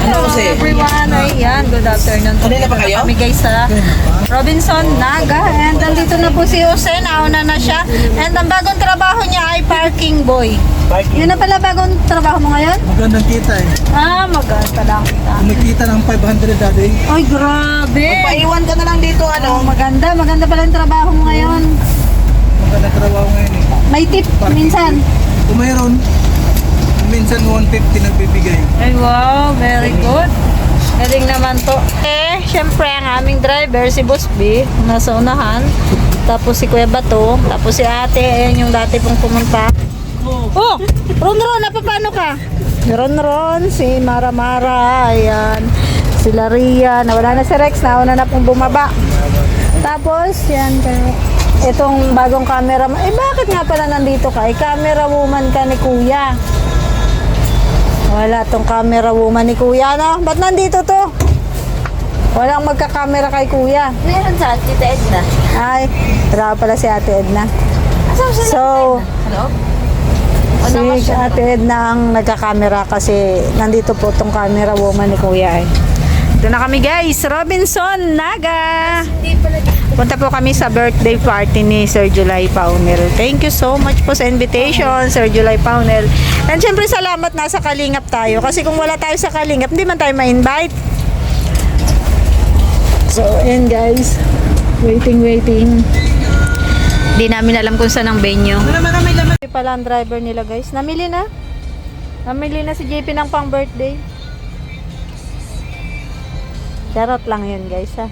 Hello everyone, ayan, good afternoon. Kanina pa kayo? Kami guys sa Robinson Naga and nandito na po si Jose, nauna na siya. And ang bagong trabaho niya ay parking boy. Yun na pala bagong trabaho mo ngayon? Magandang kita eh. Maganda lang kita. Kumikita ng 500 dati. Ay, grabe. Paiwan ka na lang dito, Maganda pala yung trabaho mo ngayon. Magandang trabaho ngayon eh. May tip minsan. Kung mayroon, minsan 150 nagbibigay. Ay, wow, very good. Galing naman to. Syempre ang aming driver, si Boss B, nasa unahan. Tapos si Kuya Bato. Tapos si ate, ayan yung dati pong pumunta. Oh, Ron, napapano ka? Ron, si Mara, ayan. Si Laria, nawala na si Rex, nauna na pong bumaba. Tapos, yan, itong bagong camera. Bakit nga pala nandito ka? Camera woman ka ni Kuya. Wala tong camera woman ni Kuya, no? Ba't nandito to? Walang magka-camera kay Kuya. Meron sa Tita Edna. Ay, wala pala si Ate Edna. So, Hello? si Ate Edna ang nagka-camera kasi nandito po tong camera woman ni Kuya eh. Ito na kami guys, Robinson Naga. Punta po kami sa birthday party ni Sir July Paunel. Thank you so much po sa invitation, Sir July Paunel. And syempre salamat nasa Kalingap tayo. Kasi kung wala tayo sa Kalingap, hindi man tayo ma-invite. So, ayan guys. Waiting. Hindi namin alam kung saan ang venue. Ito pala ang driver nila guys. Namili na si JP ng pang birthday. Charot lang yun guys ha.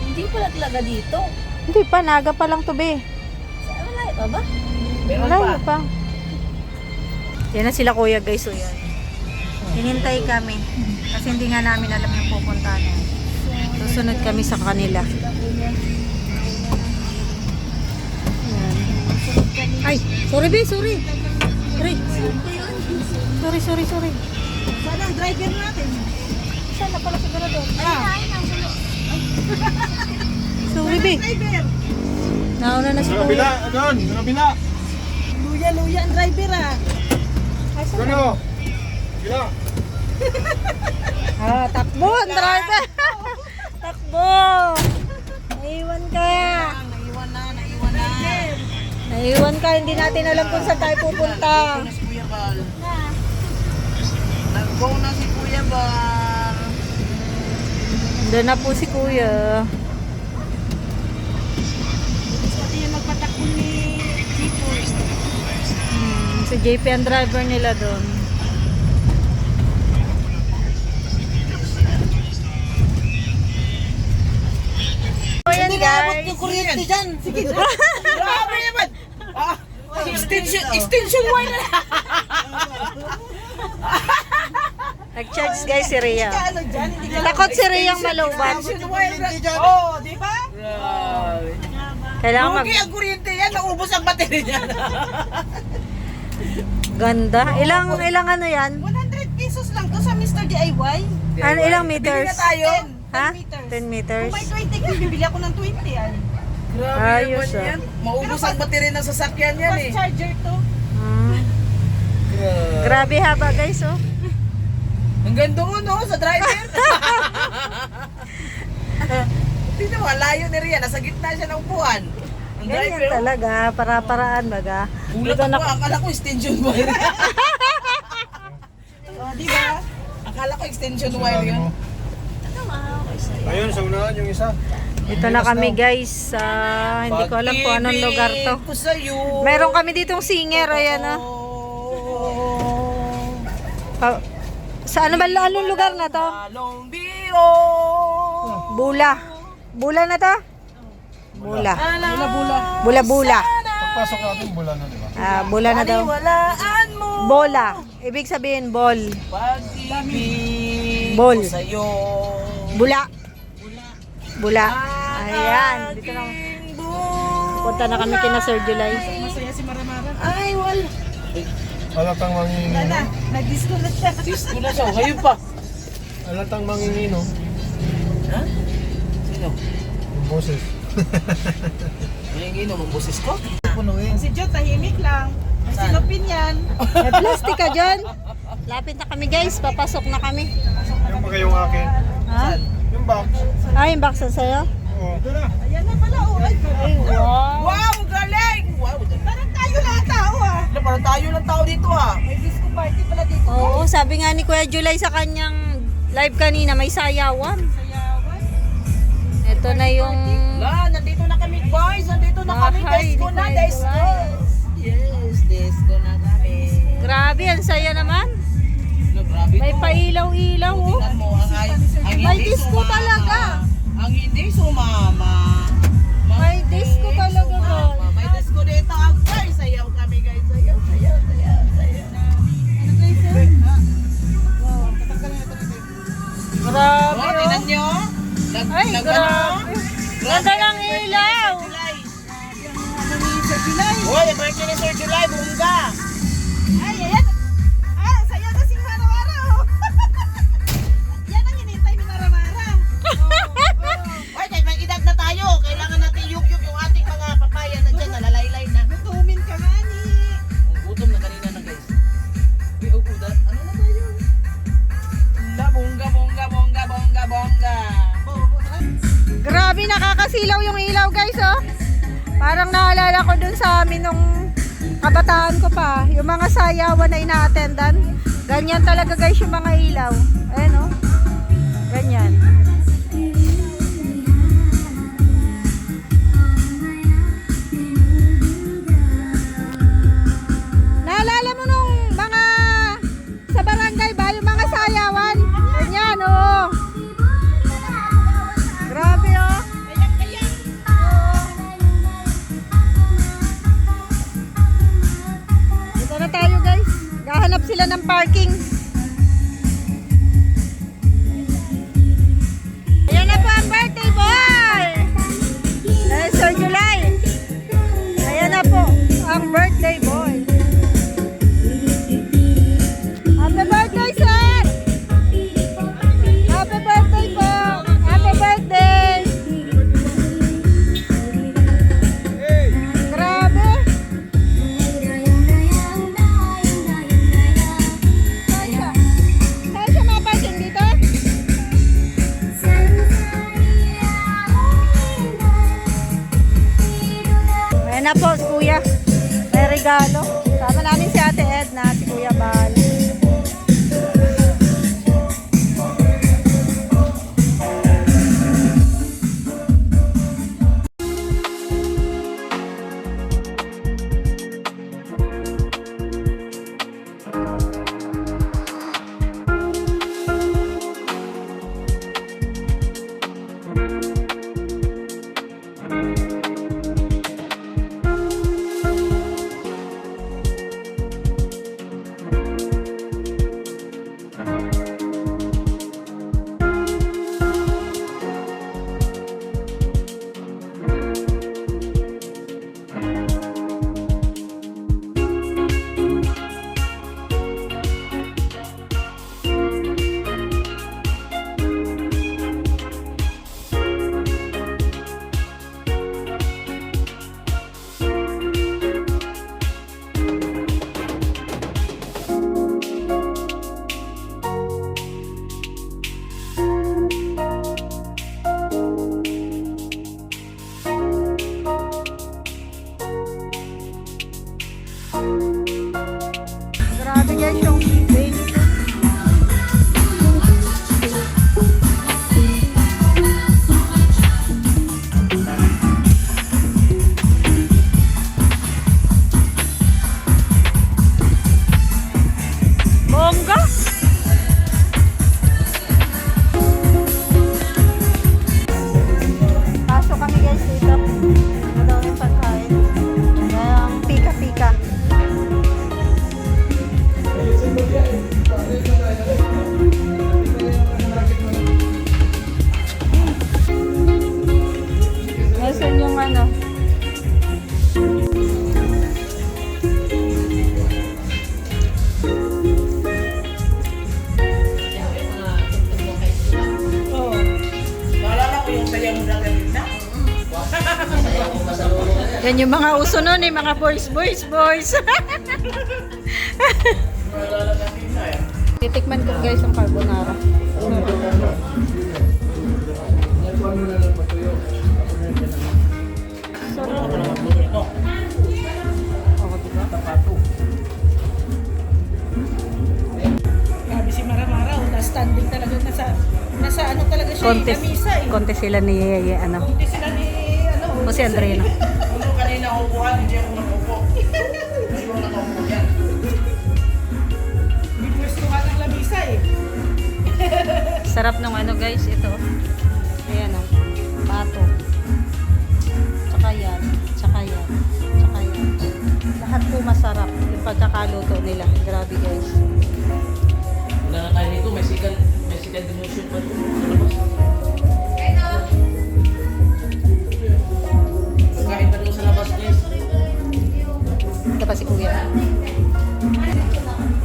Hindi pala talaga dito. Hindi pa, naga pa lang to be. Malayo pa ba? Malayo pa. Yan na sila kuya guys. So yan. Hinintay kami. Kasi hindi nga namin alam yung pupuntahan. Susunod kami sa kanila. Yan. Ay, sorry be, sorry. Sorry. Sana ang driver natin. Saan na pala siguro doon? Sorry be. Nauna na si kuya. Doon, sa kabila. Luya ang driver Ano? Bila. Takbo ang driver. Takbo. Naiwan ka. Naiwan ka, hindi natin alam kung saan tayo pupunta. Nag-go na si Kuya Bal. Doon na po si kuya. Pati yung magpatakbo ni Chico. Si JP ang driver nila doon. Ayan guys. Yung kuryente dyan. Sige. Grabe naman. Extension wire na. Nag-charge guys si Rhea. Ano dyan? Takot si Rhea ang malubat. Extension wire na. Oo, di ba? Kailangan mag... Okay, ang kuryente yan. Naubos ang battery niya. Ganda. Ilang ano yan? 100 pesos lang to sa Mr. DIY. Ano, ilang Bili meters? na tayo. Ha? 10 10 meters. Kung may 20 ka, bibili ako ng 20 ay. Ayos ah. Maubos ang battery ng sasakyan yan eh. Charger to. Grabe haba guys oh. Hanggang doon no, sa driver. Tingnan mo, layo ni Rian. Nasa gitna siya ng upuan. Ang Ganyan driver. talaga, para-paraan baga. Ulat Dito ako, na- akala ko extension wire. Di ba? Akala ko extension wire yun. Ayun, sa unahan yung isa. Dito na kami guys. Hindi ko alam kung anong lugar to. Pag-ibig ko sa'yo. Meron kami ditong singer, ayan ah. Sa ano ba anong lugar na to? Talong biro. Bula. Bula na to? Bula. Bula. Pagpasok natin, bula na, di ba? Bula na daw. Paniwalaan mo. Bola. Ibig sabihin ball. Pag-ibig Ball. ko sa'yo. Bula. Ayan. Dito na. Punta na kami kina Sir July. Masaya si Maramara. Ay, wala. Alatang mangingino. Nag-disco na siya. Disco na siya. Ngayon pa. Alatang mangingino. Ha? Sino? Yung boses. Yung inom ang boses ko? Punuin. Si Jo, tahimik lang. Sinupin yan. May plastic ka dyan? Lapit na kami guys, papasok na kami. Yung ba yung akin? Ha? Yung box. Ay, yung box na sa'yo? Oo. Ito na. Ayan na pala, oh. Ay, Wow! wow, galing! Wow, parang tayo lang tao, ah. Parang tayo lang tao dito, ah. May disco party pala dito. Oo, sabi nga ni Kuya July sa kanyang live kanina, may sayawan. Ito na yung... La, nandito na kami, guys. Nandito na kami. Bahay Disco ni na, Kuya disco. July. Yes, disco na kami. Grabe, ang saya naman. No, grabe May to. pailaw-ilaw oh. Tingnan mo, ang May hindi disco sumama. talaga. Ang hindi sumama. May disco talaga, sumama. guys. May disco dito. Ang guys, sayaw kami, guys. Sayaw, sayaw, sayaw, sayaw. Ano guys, Grabe Oh, oh. tingnan nyo. Ay, grabe. Ganda ng ilaw. Uy, yung birthday ni Sir July, bungga. Ay, ayan. Ah, saya na si Mara-Mara, oh. Yan ang hinintay ni Mara-Mara. Uy, kahit may edad na tayo, kailangan natin yug-yug yung ating mga papaya na dyan, nalalaylay na. Gutumin ka nga ni. Ang gutom na kanina na, guys. Uy, ano na tayo? La, bongga, bongga, bongga, bongga, bongga. Grabe, nakakasilaw yung ilaw guys oh. Parang naalala ko dun sa amin nung kabataan ko pa. Yung mga sayawan na ina-attendan. Ganyan talaga guys yung mga ilaw. Ayan oh. Ganyan. Naalala mo nung mga sa barangay ba yung mga sayawan? Ganyan oh. Grabe oh. Dito na tayo guys. Gahanap sila ng parking. Ayan na po ang birthday boy. Sir July. Ayan na po ang birthday boy. Happy birthday sir. Happy birthday po. Happy birthday. Grabe. Saan siya maparking dito? Ayan na po si Kuya. May regalo. Sama namin si Ate Edna, si Kuya Bal. Grabe guys yung rainy. Bongga. Pasok kami guys dito. Ito daw yung pagkain. Yung pika-pika. Nasaan yung ano? Naalala ko yung sayaw mo na kanina? Yan yung mga uso nun eh, mga boys. Naalala kanina, eh. Titikman ko guys ang carbonara. Sarap. Oo, diba? Grabe si Mara-Mara, standing talaga, nasa ano talaga siya, Kontes, lamisa kontes sila ni ano. Kunti sila ni, O si Andreno. Ano kanina upuan, hindi ako nakupo. Ayun nakaupo yan. Bipwestuhan ng lamisa eh. Sarap nung ano guys, ito. Ayan o. Pato. Tsaka yan. Tsaka yan. Tsaka yan. Lahat po masarap. Yung pagkakaluto nila. Grabe guys. Wala na tayo nito, may second demotion pa ito. Pagkain pa doon sa labas guys. Ito pa si Kuya.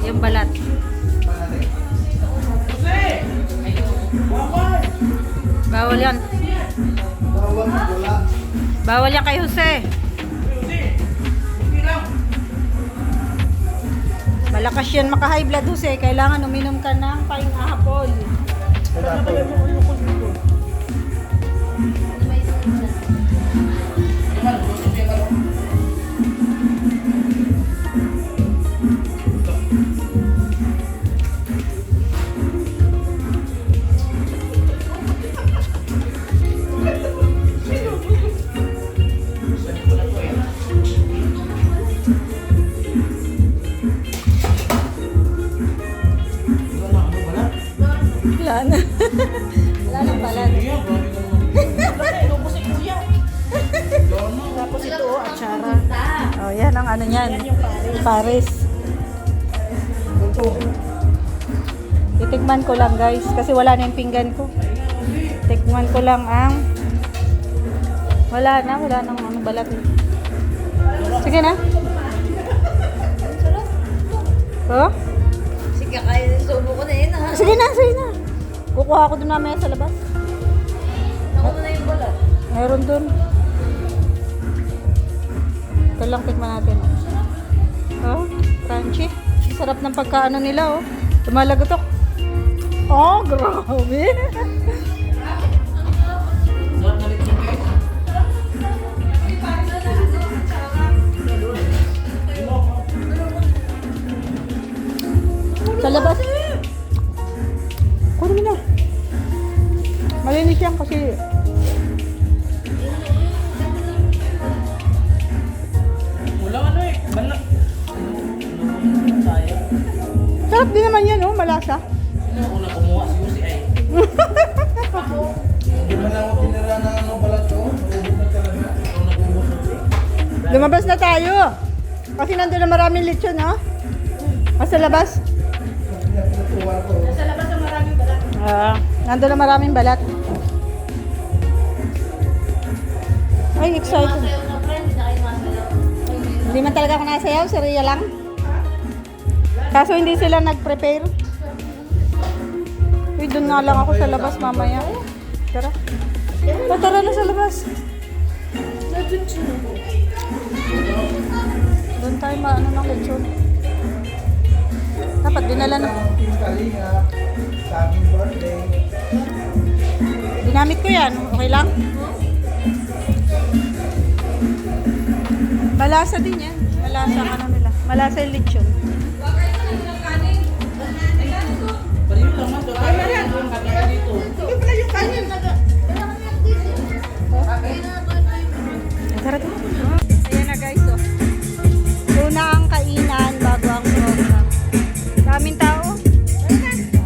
Yung balat. Bawal yan. Bawal yan kay Jose. Malakas yan maka-high blood, Jose. Kailangan uminom ka ng pineapple. Wala na. Wala nang balat. Tapos ito, atsara. Oh, yan ang ano niyan. Paris. Titikman ko lang guys, kasi wala na yung pinggan ko. Tikman ko lang ang wala nang ano balat. Sige na. Oh? Sige, kaya subo ko na yun ha. Sige na. Kukuha ko doon mamaya sa labas. Ako na yung balat. Meron doon. Ito lang tikman natin. Oh, crunchy. Sarap ng pagkaano nila oh. Lumalagotok. Oh, grabe. Sarap na lechon guys. Sa labas. Kunin mo na. Malinis yan kasi Walang ano eh. Banak. Sayang. sarap din naman yan oh, malasa. Ano ako na kumuha si Jose ay. Hindi man ako tinira ng ano balat ko. Naubos na talaga. Ako na kumuha si Jose. Lumabas na tayo. Kasi nandun na maraming lechon ha. Sa labas. Natuwa ko. Sa labas ang maraming balat. Nandun na maraming balat. Ay, excited. Hindi man talaga ako nasayaw, si Rhea lang. Kaso hindi sila nag-prepare. Uy, doon nga lang ako sa labas mamaya. Tara. Tara na sa labas. Doon tayo maano ng lechon. Dapat dinala na. Team Kalinga, sa aking birthday. Ginamit ko yan. Okay lang? Malasa din yan. Malasa ang ano nila. Malasa yung lechon. Pariyo lang man. Kaya dito. Sige pala yung kanin. Tara to. Ayan na guys. Oh. Una ang kainan bago ang program. Daming tao. Dami pa.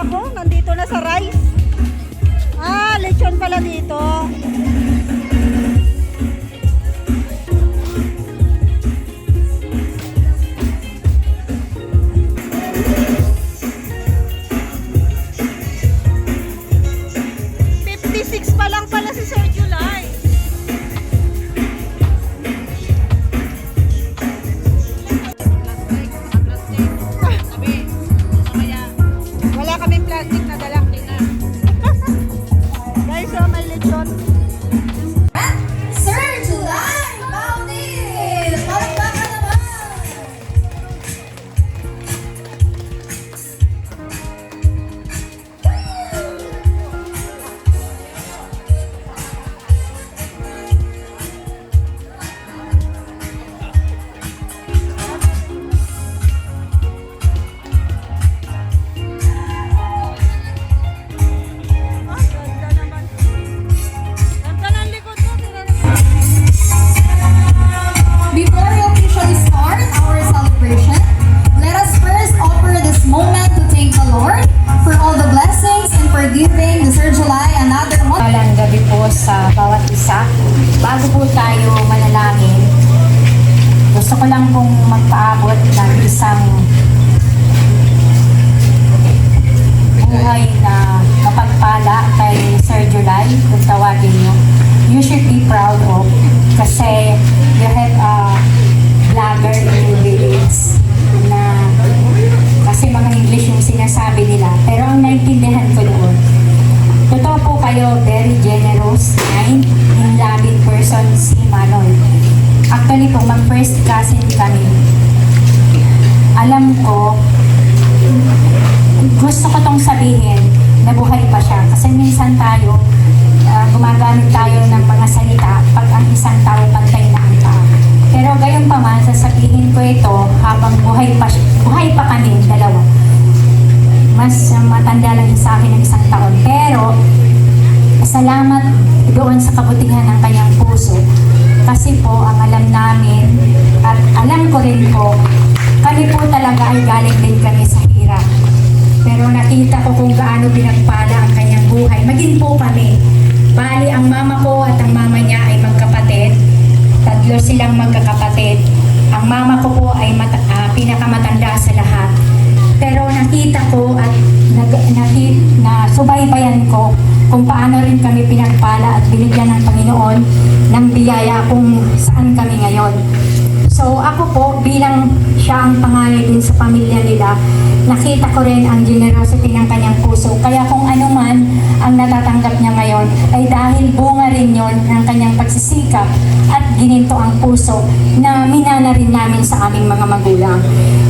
ako, nandito na sa rice. Ah, lechon pala dito. Pa lang pala si Sir July. Wala kaming plastic na dala. Guys, so may lechon. Sir July Bautista! Palakpakan naman! Ah, ganda naman. Ganda ng likod mo. Tingnan mo. Before we officially start our celebration, let us first offer this moment to thank the Lord for all the blessings and for giving the Sir July another one. Malang gabi po sa bawat isa. Bago po tayo manalangin, gusto ko lang pong magpaabot ng isang buhay na mapagpala kay Sir July, kung tawagin nyo. You should be proud of kasi you have a vlogger in your village na kasi mga English yung sinasabi nila. Pero ang naintindihan ko doon, totoo po kayo, very generous, kind, and loving person si Manoy. Actually po, mag-first cousin kami. Alam ko, gusto ko tong sabihin na buhay pa siya. Kasi minsan tayo, gumagamit tayo ng mga salita pag ang isang tao pantay na ang tao. Pero gayon pa man, sasabihin ko ito habang buhay pa kami, dalawa. Mas matanda lang sa akin ng isang taon. Pero, salamat doon sa kabutihan ng kanyang puso. Kasi po, ang alam namin, at alam ko rin po, kami po talaga ay galing din kami sa hirap. Pero nakita ko kung gaano pinagpala ang kanyang buhay. Maging po kami. Bali, ang mama ko at ang mama niya ay magkapatid. Tatlo silang magkakapatid. Ang mama ko po ay pinakamatanda sa lahat. Pero nakita ko at subaybayan ko kung paano rin kami pinagpala at binigyan ng Panginoon ng biyaya kung saan kami ngayon. So ako po, bilang siya ang panganay din sa pamilya nila, nakita ko rin ang generosity ng kanyang puso. Kaya kung ano man ang natatanggap niya ngayon, ay dahil bunga rin yon ng kanyang pagsisikap at gininto ang puso na minana rin namin sa aming mga magulang.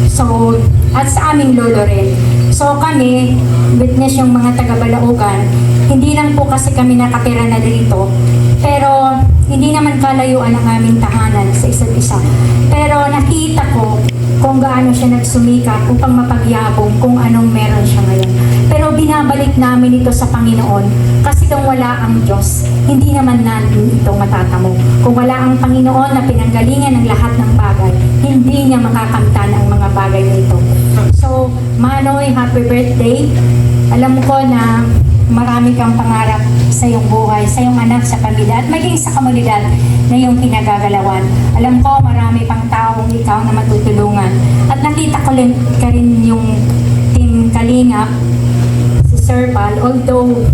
So, at sa aming lolo rin. So kami, witness yung mga taga-Balaugan, hindi lang po kasi kami nakatira na dito, pero hindi naman kalayuan ang aming tahanan sa isa't isa. Pero nakita ko kung gaano siya nagsumikap upang mapagyabong kung anong meron siya ngayon. Pero binabalik namin ito sa Panginoon kasi kung wala ang Diyos, hindi naman natin ito matatamo. Kung wala ang Panginoon na pinanggalingan ng lahat ng bagay, hindi niya makakamtan ang mga bagay na ito. So, Manoy, happy birthday. Alam ko na marami kang pangarap sa iyong buhay, sa iyong anak, sa pamilya, at maging sa komunidad na iyong pinagagalawan. Alam ko marami pang taong ikaw na matutulungan. At nakita ko ka rin yung team Kalingap, si Sir Pal. Although,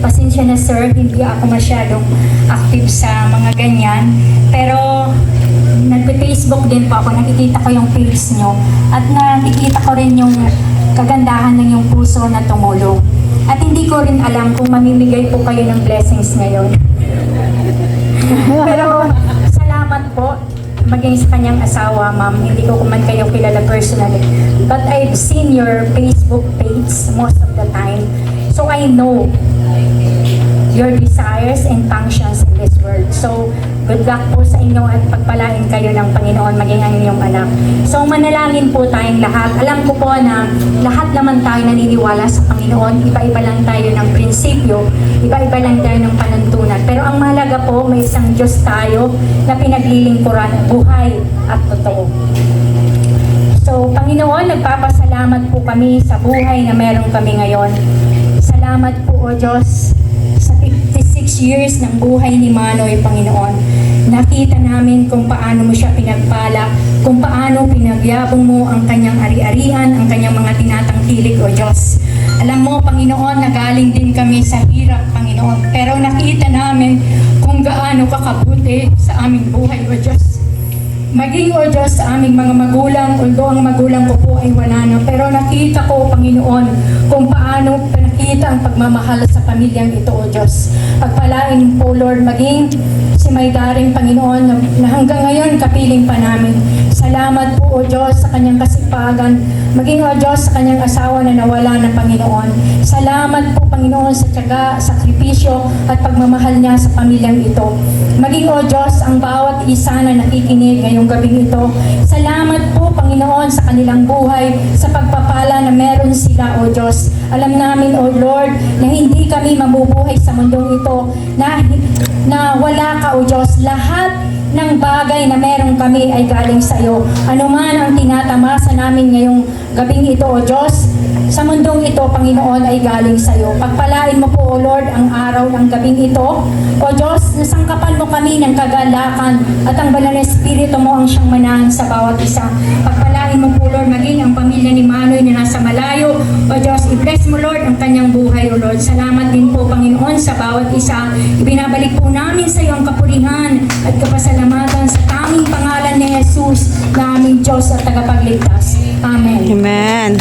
pasensya na sir, hindi ako masyadong active sa mga ganyan. Pero, nagpe-Facebook din po ako, nakikita ko yung page nyo. At nakikita ko rin yung kagandahan ng yung puso na tumulong. At hindi ko rin alam kung mamimigay po kayo ng blessings ngayon. Pero salamat po maging sa kanyang asawa, ma'am. Hindi ko man kayo kilala personally. But I've seen your Facebook page most of the time. So I know your desires and functions in this world. So, good luck po sa inyo at pagpalain kayo ng Panginoon maging ang inyong anak. So, manalangin po tayong lahat. Alam ko po na lahat naman tayo naniniwala sa Panginoon. Iba-iba lang tayo ng prinsipyo. Iba-iba lang tayo ng panuntunan. Pero ang mahalaga po, may isang Diyos tayo na pinaglilingkuran, buhay at totoo. So, So, Panginoon, nagpapasalamat po kami sa buhay na meron kami ngayon. Salamat po, O Diyos, sa 56 years ng buhay ni Manoy, Panginoon. Nakita namin kung paano mo siya pinagpala, kung paano pinagyabong mo ang kanyang ari-arian, ang kanyang mga tinatangkilik, O Diyos. Alam mo, Panginoon, na galing din kami sa hirap, Panginoon. Pero nakita namin kung gaano kakabuti sa aming buhay, O Diyos. Maging, O Diyos, sa aming mga magulang, although ang magulang ko po ay wala na, pero nakita ko, Panginoon, kung paano nakita ang pagmamahal sa pamilyang ito, O Diyos. Pagpalain po, Lord, maging si Maydaring, Panginoon, na hanggang ngayon kapiling pa namin. Salamat po, O Diyos, sa kanyang kasipagan. Maging, O Diyos, sa kanyang asawa na nawala na, Panginoon. Salamat po, Panginoon, sa tiyaga, sakripisyo at pagmamahal niya sa pamilyang ito. Maging, O Diyos, ang bawat isa na nakikinig ngayong gabing ito. Salamat po, Panginoon, sa kanilang buhay, sa pagpapala na meron sila, O Diyos. Alam namin, O Lord, na hindi kami mabubuhay sa mundong ito, na wala ka, O Diyos. Lahat ng bagay na meron kami ay galing sa iyo. Ano man ang tinatamasa namin ngayong gabing ito, O Diyos, sa mundong ito, Panginoon, ay galing sa iyo. Pagpalain mo po, O Lord, ang araw ng gabing ito. O Diyos, nasangkapan mo kami ng kagalakan at ang banal na Espiritu mo ang siyang manahan sa bawat isa. Pagpalain mo po, Lord, maging ang pamilya ni Manoy na nasa malayo. O Diyos, i-bless mo, Lord, ang kanyang buhay, O Lord. Salamat din po, Panginoon, sa bawat isa. Ibinabalik po namin sa iyo ang kapulihan at kapasalamatan sa tanging pangalan ni Jesus na aming Diyos at tagapagligtas. Amen. Amen.